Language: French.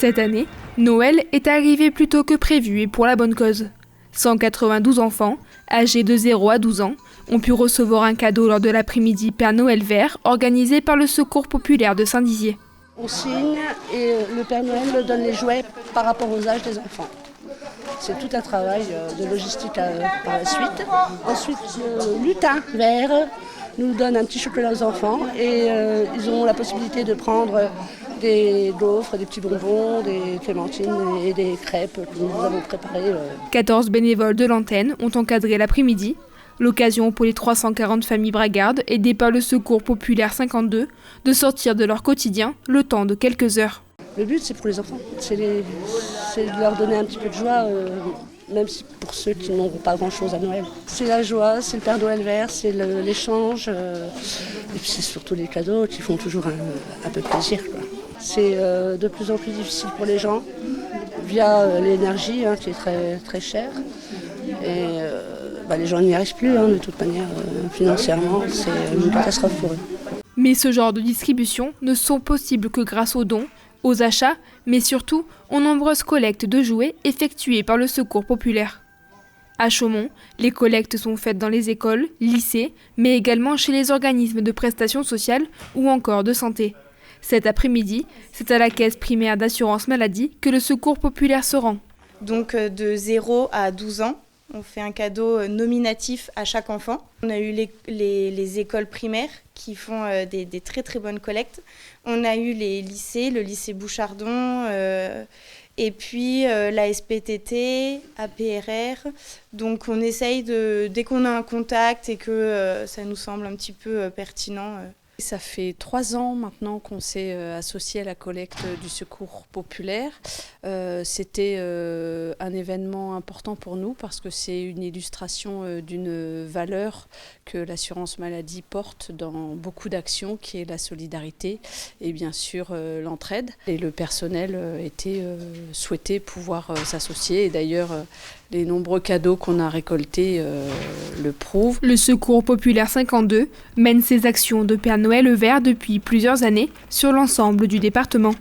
Cette année, Noël est arrivé plus tôt que prévu et pour la bonne cause. 192 enfants, âgés de 0 à 12 ans, ont pu recevoir un cadeau lors de l'après-midi Père Noël vert organisé par le Secours populaire de Saint-Dizier. On signe et le Père Noël donne les jouets par rapport aux âges des enfants. C'est tout un travail de logistique par la suite. Ensuite, le lutin vert nous donne un petit chocolat aux enfants et ils ont la possibilité de prendre des gaufres, des petits bonbons, des clémentines et des crêpes que nous avons préparées. 14 bénévoles de l'antenne ont encadré l'après-midi. L'occasion pour les 340 familles bragardes aidées par le Secours populaire 52 de sortir de leur quotidien le temps de quelques heures. Le but, c'est pour les enfants, c'est de leur donner un petit peu de joie, même si pour ceux qui n'auront pas grand-chose à Noël. C'est la joie, c'est le Père Noël vert, c'est l'échange, et puis c'est surtout les cadeaux qui font toujours un peu plaisir, quoi. C'est de plus en plus difficile pour les gens, via l'énergie qui est très, très chère. Et les gens n'y arrivent plus, de toute manière, financièrement, c'est une catastrophe pour eux. Mais ce genre de distributions ne sont possibles que grâce aux dons, aux achats, mais surtout aux nombreuses collectes de jouets effectuées par le Secours populaire. À Chaumont, les collectes sont faites dans les écoles, lycées, mais également chez les organismes de prestations sociales ou encore de santé. Cet après-midi, c'est à la caisse primaire d'assurance maladie que le Secours populaire se rend. Donc de 0 à 12 ans, on fait un cadeau nominatif à chaque enfant. On a eu les écoles primaires qui font des très très bonnes collectes. On a eu les lycées, le lycée Bouchardon, et puis la SPTT, APRR. Donc on essaye dès qu'on a un contact et que ça nous semble un petit peu pertinent. Ça fait 3 ans maintenant qu'on s'est associé à la collecte du Secours populaire. C'était un événement important pour nous parce que c'est une illustration d'une valeur que l'assurance maladie porte dans beaucoup d'actions, qui est la solidarité et bien sûr l'entraide. Et le personnel était souhaité pouvoir s'associer et d'ailleurs les nombreux cadeaux qu'on a récoltés le prouvent. Le Secours populaire 52 mène ses actions de Père Noël vert depuis plusieurs années sur l'ensemble du département.